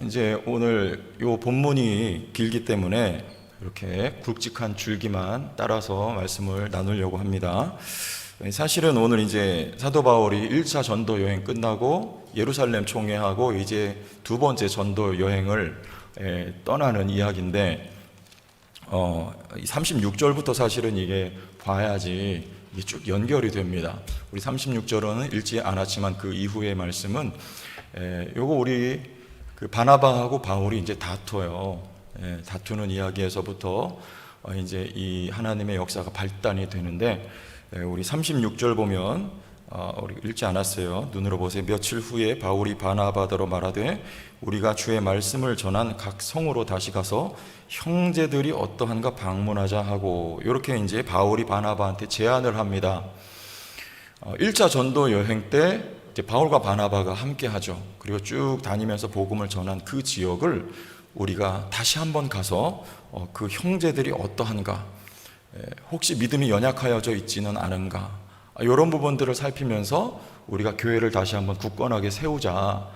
이제 오늘 요 본문이 길기 때문에 이렇게 굵직한 줄기만 따라서 말씀을 나누려고 합니다. 사실은 오늘 이제 사도 바울이 1차 전도 여행 끝나고 예루살렘 총회하고 이제 두 번째 전도 여행을 떠나는 이야기인데 36절부터 사실은 이게 봐야지 이게 쭉 연결이 됩니다. 우리 36절은 읽지 않았지만 그 이후의 말씀은 요거 우리 그 바나바하고 바울이 이제 다퉈요. 다투는 이야기에서부터 이제 이 하나님의 역사가 발단이 되는데 우리 36절 보면 우리 읽지 않았어요. 눈으로 보세요. 며칠 후에 바울이 바나바더러 말하되 우리가 주의 말씀을 전한 각 성으로 다시 가서 형제들이 어떠한가 방문하자 하고 이렇게 이제 바울이 바나바한테 제안을 합니다. 1차 전도 여행 때 이제 바울과 바나바가 함께 하죠. 그리고 쭉 다니면서 복음을 전한 그 지역을 우리가 다시 한번 가서 그 형제들이 어떠한가, 혹시 믿음이 연약하여져 있지는 않은가, 이런 부분들을 살피면서 우리가 교회를 다시 한번 굳건하게 세우자.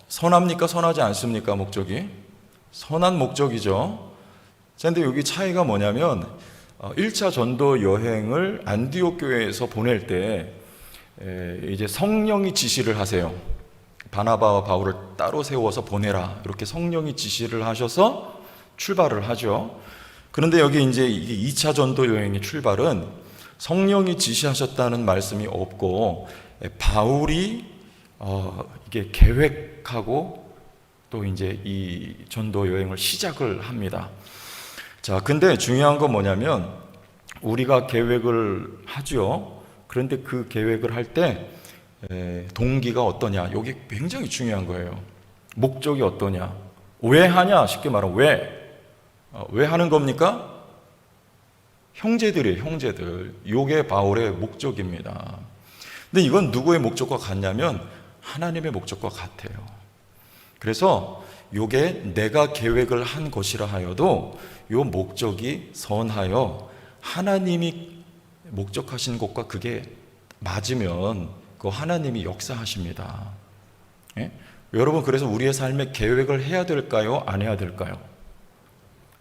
선합니까? 선하지 않습니까? 목적이 선한 목적이죠. 그런데 여기 차이가 뭐냐면 1차 전도 여행을 안디옥 교회에서 보낼 때 이제 성령이 지시를 하세요. 바나바와 바울을 따로 세워서 보내라. 이렇게 성령이 지시를 하셔서 출발을 하죠. 그런데 여기 이제 이게 2차 전도 여행의 출발은 성령이 지시하셨다는 말씀이 없고 바울이 이게 계획하고 또 이제 이 전도 여행을 시작을 합니다. 자, 근데 중요한 건 뭐냐면 우리가 계획을 하죠. 그런데 그 계획을 할 때 동기가 어떠냐, 이게 굉장히 중요한 거예요. 목적이 어떠냐, 왜 하냐, 쉽게 말하면 왜 하는 겁니까? 형제들이에요, 형제들. 이게 바울의 목적입니다. 근데 이건 누구의 목적과 같냐면 하나님의 목적과 같아요. 그래서 이게 내가 계획을 한 것이라 하여도 이 목적이 선하여 하나님이 목적하신 것과 그게 맞으면 그 하나님이 역사하십니다. 여러분, 그래서 우리의 삶에 계획을 해야 될까요? 안 해야 될까요?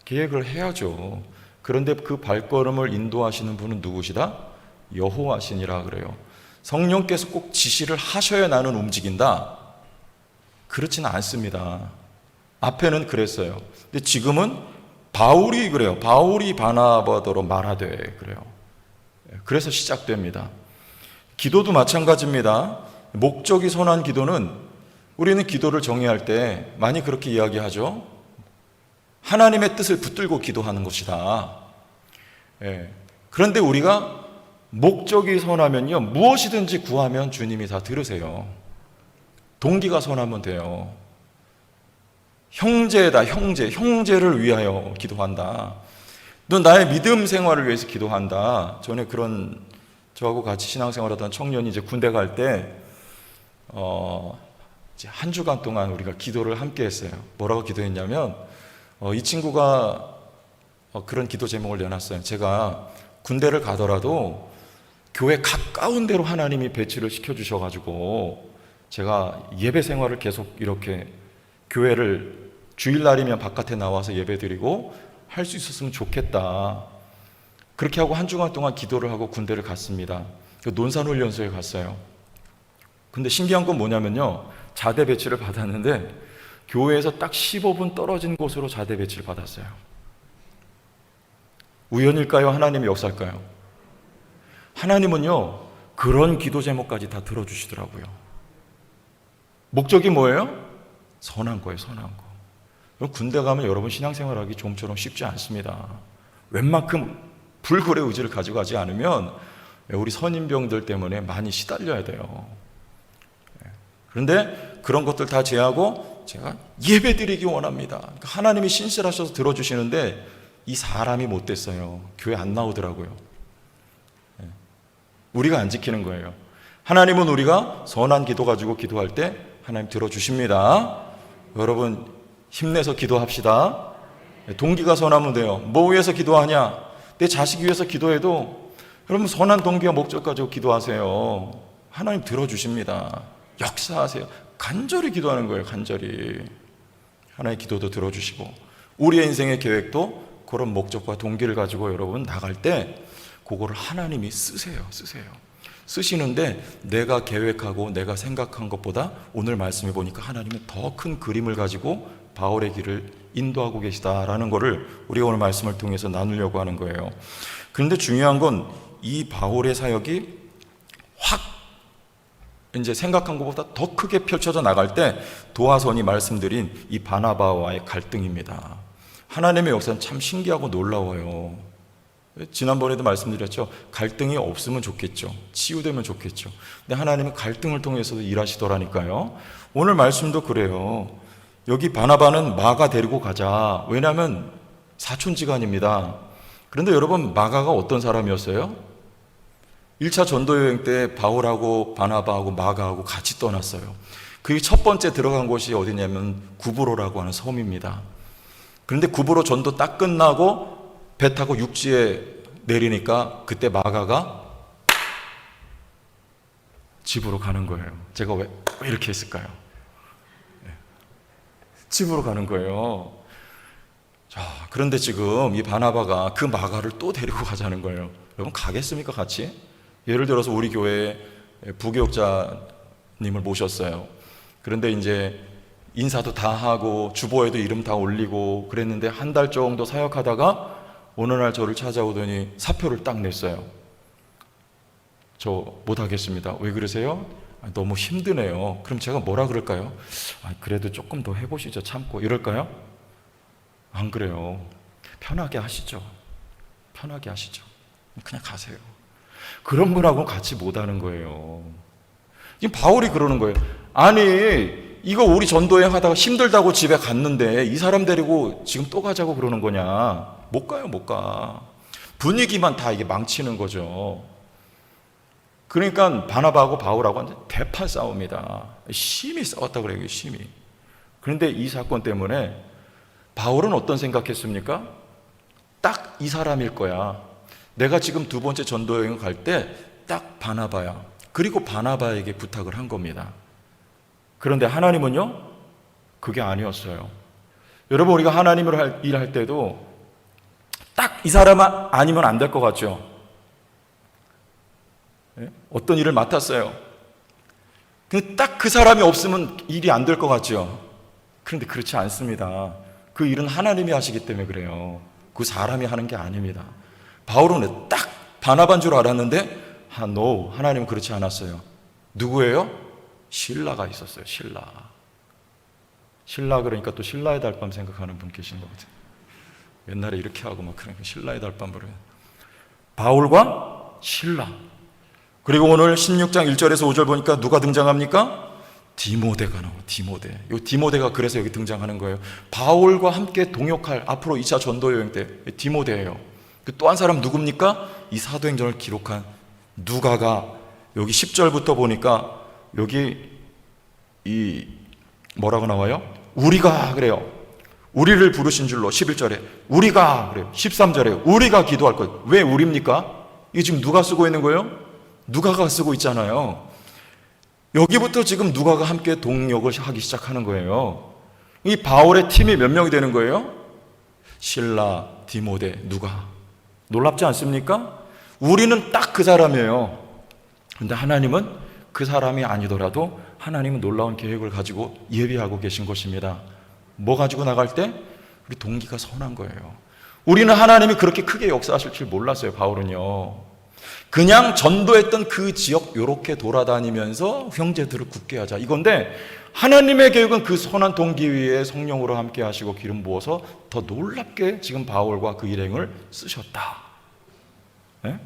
계획을 해야죠. 그런데 그 발걸음을 인도하시는 분은 누구시다? 여호와시니라 그래요. 성령께서 꼭 지시를 하셔야 나는 움직인다? 그렇지는 않습니다. 앞에는 그랬어요. 근데 지금은 바울이 그래요. 바울이 바나바더러 말하되 그래요. 그래서 시작됩니다. 기도도 마찬가지입니다. 목적이 선한 기도는, 우리는 기도를 정의할 때 많이 그렇게 이야기하죠. 하나님의 뜻을 붙들고 기도하는 것이다. 그런데 우리가 목적이 선하면요, 무엇이든지 구하면 주님이 다 들으세요. 동기가 선하면 돼요. 형제다, 형제를 위하여 기도한다. 너 나의 믿음 생활을 위해서 기도한다. 전에 저하고 같이 신앙생활하던 청년이 이제 군대 갈 때 이제 한 주간 동안 우리가 기도를 함께 했어요. 뭐라고 기도했냐면 이 친구가 그런 기도 제목을 내놨어요. 제가 군대를 가더라도 교회 가까운 데로 하나님이 배치를 시켜주셔가지고 제가 예배 생활을 계속 이렇게 교회를 주일날이면 바깥에 나와서 예배드리고 할 수 있었으면 좋겠다. 그렇게 하고 한 주간 동안 기도를 하고 군대를 갔습니다. 논산훈련소에 갔어요. 근데 신기한 건 뭐냐면요, 자대 배치를 받았는데 교회에서 딱 15분 떨어진 곳으로 자대 배치를 받았어요. 우연일까요? 하나님의 역사일까요? 하나님은요, 그런 기도 제목까지 다 들어주시더라고요. 목적이 뭐예요? 선한 거예요, 선한 거. 군대 가면 여러분 신앙생활하기 좀처럼 쉽지 않습니다. 웬만큼 불굴의 의지를 가지고 가지 않으면 우리 선임병들 때문에 많이 시달려야 돼요. 그런데 그런 것들 다 제하고 제가 예배드리기 원합니다. 하나님이 신실하셔서 들어주시는데 이 사람이 못됐어요. 교회 안 나오더라고요. 우리가 안 지키는 거예요. 하나님은 우리가 선한 기도 가지고 기도할 때 하나님 들어주십니다. 여러분 힘내서 기도합시다. 동기가 선하면 돼요. 뭐 위해서 기도하냐? 내 자식 위해서 기도해도 여러분 선한 동기와 목적 가지고 기도하세요. 하나님 들어주십니다. 역사하세요. 간절히 기도하는 거예요. 간절히. 하나의 기도도 들어주시고, 우리의 인생의 계획도 그런 목적과 동기를 가지고 여러분 나갈 때 그거를 하나님이 쓰세요. 쓰시는데 내가 계획하고 내가 생각한 것보다 오늘 말씀해 보니까 하나님은 더 큰 그림을 가지고 바울의 길을 인도하고 계시다라는 것을 우리가 오늘 말씀을 통해서 나누려고 하는 거예요. 그런데 중요한 건 이 바울의 사역이 확 이제 생각한 것보다 더 크게 펼쳐져 나갈 때 도화선이 말씀드린 이 바나바와의 갈등입니다. 하나님의 역사는 참 신기하고 놀라워요. 지난번에도 말씀드렸죠. 갈등이 없으면 좋겠죠. 치유되면 좋겠죠. 근데 하나님은 갈등을 통해서도 일하시더라니까요. 오늘 말씀도 그래요. 여기 바나바는 마가 데리고 가자. 왜냐하면 사촌지간입니다. 그런데 여러분, 마가가 어떤 사람이었어요? 1차 전도여행 때 바울하고 바나바하고 마가하고 같이 떠났어요. 그게 첫 번째 들어간 곳이 어디냐면 구브로라고 하는 섬입니다. 그런데 구브로 전도 딱 끝나고 배 타고 육지에 내리니까 그때 마가가 집으로 가는 거예요. 제가 왜 이렇게 했을까요? 집으로 가는 거예요. 자, 그런데 지금 이 바나바가 그 마가를 또 데리고 가자는 거예요. 여러분, 가겠습니까, 같이? 예를 들어서 우리 교회에 부교육자님을 모셨어요. 그런데 이제 인사도 다 하고 주보에도 이름 다 올리고 그랬는데 한 달 정도 사역하다가 어느 날 저를 찾아오더니 사표를 딱 냈어요. 저 못하겠습니다. 왜 그러세요? 너무 힘드네요. 그럼 제가 뭐라 그럴까요? 그래도 조금 더 해보시죠. 참고. 이럴까요? 안 그래요. 편하게 하시죠. 편하게 하시죠. 그냥 가세요. 그런 분하고는 같이 못하는 거예요. 지금 바울이 그러는 거예요. 아니, 이거 우리 전도여행 하다가 힘들다고 집에 갔는데 이 사람 데리고 지금 또 가자고 그러는 거냐? 못 가요, 못 가. 분위기만 다 이게 망치는 거죠. 그러니까 바나바하고 바울하고 대판 싸웁니다. 심히 싸웠다 그래요, 심히. 그런데 이 사건 때문에 바울은 어떤 생각했습니까? 딱 이 사람일 거야. 내가 지금 두 번째 전도여행을 갈 때 딱 바나바야. 그리고 바나바에게 부탁을 한 겁니다. 그런데 하나님은요, 그게 아니었어요. 여러분, 우리가 하나님으로 일할 때도 딱 이 사람 아니면 안 될 것 같죠? 어떤 일을 맡았어요. 근데 딱 그 사람이 없으면 일이 안 될 것 같죠? 그런데 그렇지 않습니다. 그 일은 하나님이 하시기 때문에 그래요. 그 사람이 하는 게 아닙니다. 바울은 딱 바나바인 줄 알았는데 no, 하나님은 그렇지 않았어요. 누구예요? 실라가 있었어요. 실라 그러니까 또 신라의 달밤 생각하는 분 계신 것 같아요. 옛날에 이렇게 하고 막 그러니까 신라의 달밤으로 바울과 실라. 그리고 오늘 16장 1절에서 5절 보니까 누가 등장합니까? 디모데가 나와요. 이 디모데가 그래서 여기 등장하는 거예요. 바울과 함께 동역할 앞으로 2차 전도여행 때 디모데예요. 또 한 사람 누굽니까? 이 사도행전을 기록한 누가가 여기 10절부터 보니까 여기 이 뭐라고 나와요? 우리가 그래요. 우리를 부르신 줄로 11절에 우리가 그래요. 13절에 우리가 기도할 것. 왜 우리입니까? 이게 지금 누가 쓰고 있는 거예요? 누가가 쓰고 있잖아요. 여기부터 지금 누가가 함께 동역을 하기 시작하는 거예요. 이 바울의 팀이 몇 명이 되는 거예요? 실라, 디모데, 누가. 놀랍지 않습니까? 우리는 딱 그 사람이에요. 그런데 하나님은 그 사람이 아니더라도 하나님은 놀라운 계획을 가지고 예비하고 계신 것입니다. 뭐 가지고 나갈 때? 우리 동기가 선한 거예요. 우리는 하나님이 그렇게 크게 역사하실 줄 몰랐어요. 바울은요. 그냥 전도했던 그 지역 요렇게 돌아다니면서 형제들을 굳게 하자 이건데, 하나님의 계획은 그 선한 동기 위에 성령으로 함께 하시고 기름 부어서 더 놀랍게 지금 바울과 그 일행을 쓰셨다. 네?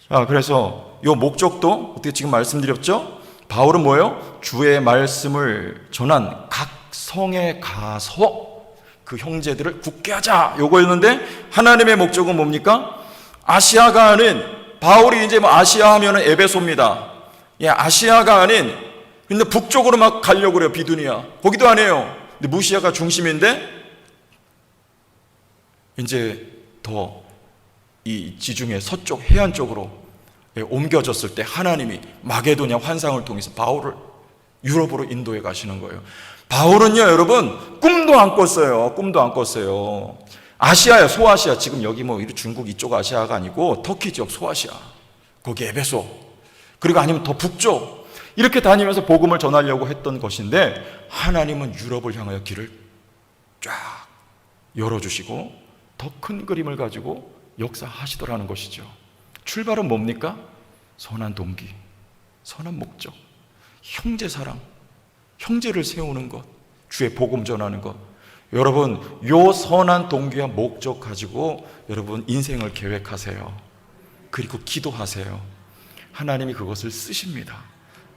자, 그래서 이 목적도 어떻게 지금 말씀드렸죠? 바울은 뭐예요? 주의 말씀을 전한 각 성에 가서 그 형제들을 굳게 하자 요거였는데, 하나님의 목적은 뭡니까? 아시아가 아닌, 바울이 이제 뭐 아시아 하면은 에베소입니다. 예, 아시아가 아닌, 근데 북쪽으로 막 가려고 그래요. 비두니아. 거기도 아니에요. 근데 무시아가 중심인데, 이제 더 이 지중해 서쪽 해안 쪽으로 옮겨졌을 때 하나님이 마게도냐 환상을 통해서 바울을 유럽으로 인도해 가시는 거예요. 바울은요, 여러분, 꿈도 안 꿨어요. 꿈도 안 꿨어요. 아시아야, 소아시아. 지금 여기 뭐 중국 이쪽 아시아가 아니고 터키 지역 소아시아. 거기 에베소. 그리고 아니면 더 북쪽. 이렇게 다니면서 복음을 전하려고 했던 것인데 하나님은 유럽을 향하여 길을 쫙 열어주시고 더 큰 그림을 가지고 역사하시더라는 것이죠. 출발은 뭡니까? 선한 동기, 선한 목적, 형제 사랑, 형제를 세우는 것, 주의 복음 전하는 것. 여러분, 요 선한 동기와 목적 가지고 여러분 인생을 계획하세요. 그리고 기도하세요. 하나님이 그것을 쓰십니다.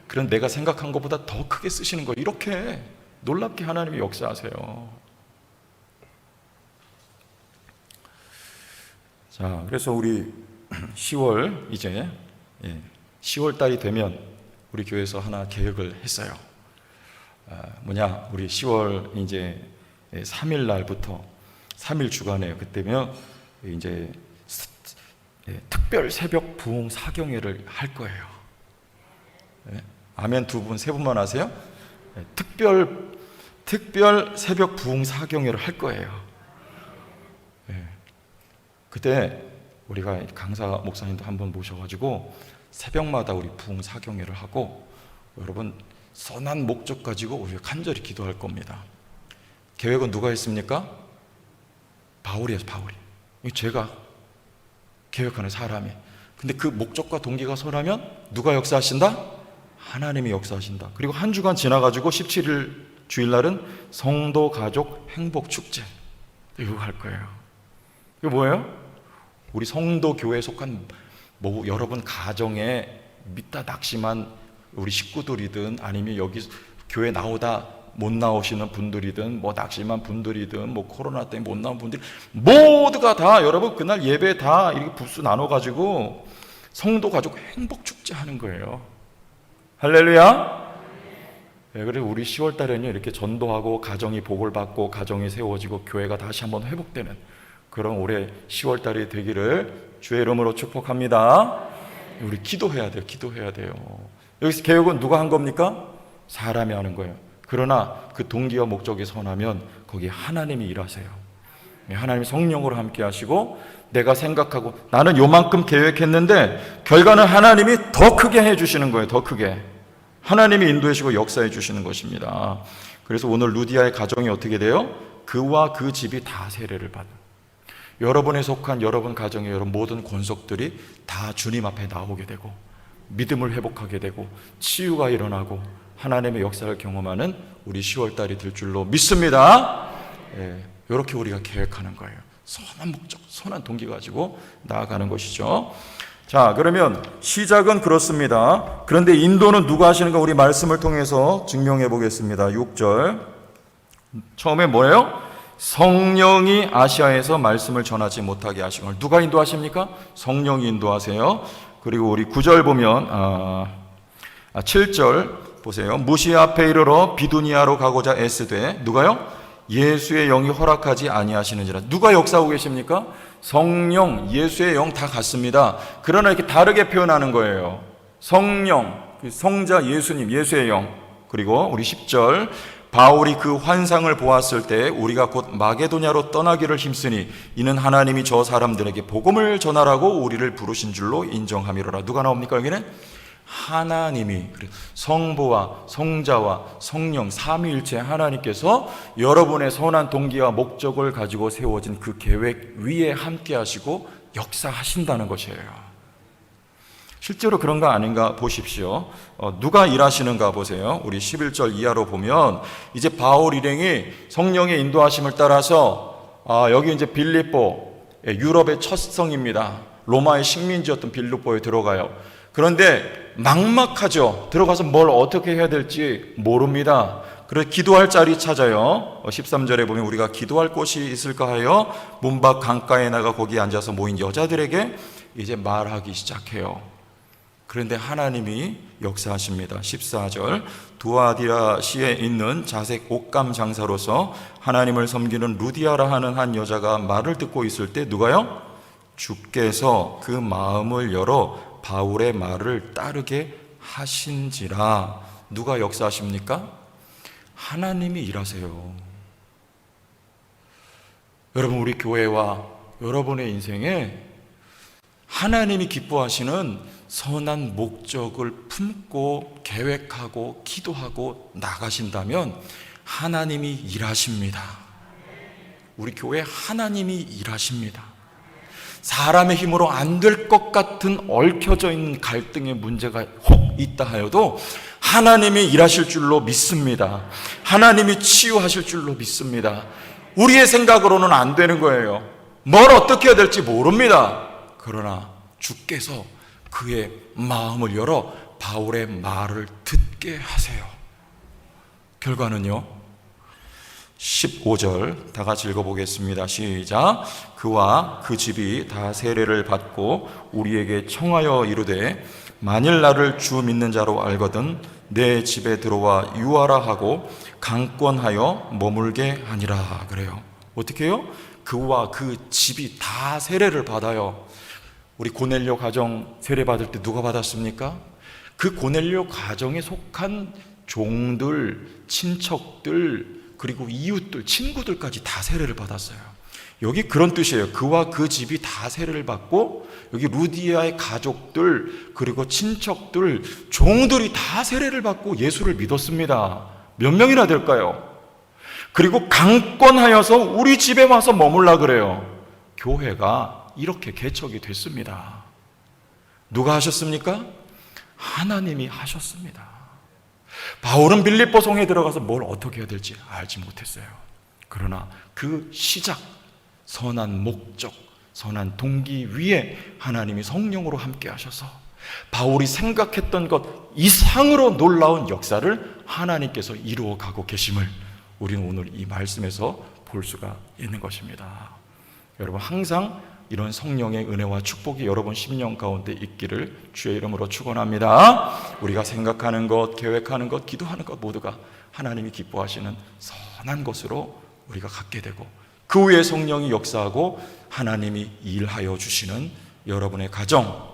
그런 내가 생각한 것보다 더 크게 쓰시는 거예요. 이렇게 놀랍게 하나님이 역사하세요. 자, 그래서 우리 10월 이제 10월 달이 되면 우리 교회에서 하나 계획을 했어요. 우리 10월 이제 3일 날부터 3일 주간에 그때면 이제 특별 새벽 부흥 사경회를 할 거예요. 아멘 두 분, 세 분만 하세요? 특별 새벽 부흥 사경회를 할 거예요. 그때 우리가 강사 목사님도 한번 모셔가지고 새벽마다 우리 부흥 사경회를 하고 여러분 선한 목적 가지고 우리가 간절히 기도할 겁니다. 계획은 누가 했습니까? 바울이에요, 바울이. 제가 계획하는 사람이. 근데 그 목적과 동기가 선하면 누가 역사하신다? 하나님이 역사하신다. 그리고 한 주간 지나가지고 17일 주일날은 성도 가족 행복 축제. 이거 할 거예요. 이거 뭐예요? 우리 성도 교회에 속한 여러분 가정에 믿다 낙심한 우리 식구들이든 아니면 여기 교회 나오다 못 나오시는 분들이든 낙심한 분들이든 코로나 때문에 못 나온 분들 모두가 다 여러분 그날 예배 다 이렇게 부스 나눠가지고 성도 가족 행복 축제 하는 거예요. 할렐루야. 그래서 우리 10월 달에는 이렇게 전도하고 가정이 복을 받고 가정이 세워지고 교회가 다시 한번 회복되는 그런 올해 10월 달이 되기를 주의 이름으로 축복합니다. 우리 기도해야 돼요. 기도해야 돼요. 여기서 계획은 누가 한 겁니까? 사람이 하는 거예요. 그러나 그 동기와 목적이 선하면 거기에 하나님이 일하세요. 하나님이 성령으로 함께 하시고 내가 생각하고 나는 요만큼 계획했는데 결과는 하나님이 더 크게 해주시는 거예요. 더 크게. 하나님이 인도해 주시고 역사해 주시는 것입니다. 그래서 오늘 루디아의 가정이 어떻게 돼요? 그와 그 집이 다 세례를 받은 여러분에 속한 여러분 가정의 여러분 모든 권속들이 다 주님 앞에 나오게 되고 믿음을 회복하게 되고 치유가 일어나고 하나님의 역사를 경험하는 우리 10월달이 될 줄로 믿습니다. 이렇게 우리가 계획하는 거예요. 선한 목적, 선한 동기 가지고 나아가는 것이죠. 자, 그러면 시작은 그렇습니다. 그런데 인도는 누가 하시는가 우리 말씀을 통해서 증명해 보겠습니다. 6절 처음에 뭐예요? 성령이 아시아에서 말씀을 전하지 못하게 하신 걸 누가 인도하십니까? 성령이 인도하세요. 그리고 우리 9절 보면 7절 보세요. 무시 앞에 이르러 비두니아로 가고자 애쓰되 누가요? 예수의 영이 허락하지 아니하시는지라. 누가 역사하고 계십니까? 성령, 예수의 영 다 같습니다. 그러나 이렇게 다르게 표현하는 거예요. 성령, 성자 예수님, 예수의 영. 그리고 우리 10절 바울이 그 환상을 보았을 때 우리가 곧 마게도냐로 떠나기를 힘쓰니 이는 하나님이 저 사람들에게 복음을 전하라고 우리를 부르신 줄로 인정함이로라. 누가 나옵니까 여기는? 하나님이 성부와 성자와 성령 삼위일체 하나님께서 여러분의 선한 동기와 목적을 가지고 세워진 그 계획 위에 함께 하시고 역사하신다는 것이에요. 실제로 그런가 아닌가 보십시오. 누가 일하시는가 보세요. 우리 11절 이하로 보면 이제 바울 일행이 성령의 인도하심을 따라서 여기 이제 빌립보, 유럽의 첫 성입니다. 로마의 식민지였던 빌립보에 들어가요. 그런데 막막하죠. 들어가서 뭘 어떻게 해야 될지 모릅니다. 그래서 기도할 자리 찾아요. 13절에 보면 우리가 기도할 곳이 있을까 하여 문 밖 강가에 나가 거기에 앉아서 모인 여자들에게 이제 말하기 시작해요. 그런데 하나님이 역사하십니다. 14절 두아디라시에 있는 자색 옷감 장사로서 하나님을 섬기는 루디아라 하는 한 여자가 말을 듣고 있을 때 누가요? 주께서 그 마음을 열어 바울의 말을 따르게 하신지라. 누가 역사하십니까? 하나님이 일하세요. 여러분, 우리 교회와 여러분의 인생에 하나님이 기뻐하시는 선한 목적을 품고 계획하고 기도하고 나가신다면 하나님이 일하십니다. 우리 교회 하나님이 일하십니다. 사람의 힘으로 안 될 것 같은 얽혀져 있는 갈등의 문제가 혹 있다 하여도 하나님이 일하실 줄로 믿습니다. 하나님이 치유하실 줄로 믿습니다. 우리의 생각으로는 안 되는 거예요. 뭘 어떻게 해야 될지 모릅니다. 그러나 주께서 그의 마음을 열어 바울의 말을 듣게 하세요. 결과는요, 15절 다 같이 읽어보겠습니다. 시작. 그와 그 집이 다 세례를 받고 우리에게 청하여 이르되 만일 나를 주 믿는 자로 알거든 내 집에 들어와 유하라 하고 강권하여 머물게 하니라. 그래요. 어떻게 해요? 그와 그 집이 다 세례를 받아요. 우리 고넬료 가정 세례 받을 때 누가 받았습니까? 그 고넬료 가정에 속한 종들, 친척들, 그리고 이웃들, 친구들까지 다 세례를 받았어요. 여기 그런 뜻이에요. 그와 그 집이 다 세례를 받고 여기 루디아의 가족들, 그리고 친척들, 종들이 다 세례를 받고 예수를 믿었습니다. 몇 명이나 될까요? 그리고 강권하여서 우리 집에 와서 머물라 그래요. 교회가 이렇게 개척이 됐습니다. 누가 하셨습니까? 하나님이 하셨습니다. 바울은 빌립보 성에 들어가서 뭘 어떻게 해야 될지 알지 못했어요. 그러나 그 시작, 선한 목적, 선한 동기 위에 하나님이 성령으로 함께 하셔서 바울이 생각했던 것 이상으로 놀라운 역사를 하나님께서 이루어가고 계심을 우리는 오늘 이 말씀에서 볼 수가 있는 것입니다. 여러분, 항상 이런 성령의 은혜와 축복이 여러분 심령 가운데 있기를 주의 이름으로 축원합니다. 우리가 생각하는 것, 계획하는 것, 기도하는 것 모두가 하나님이 기뻐하시는 선한 것으로 우리가 갖게 되고 그 후에 성령이 역사하고 하나님이 일하여 주시는 여러분의 가정,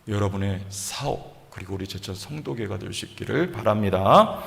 여러분의 사업, 그리고 우리 제천 성도교회가 될 수 있기를 바랍니다.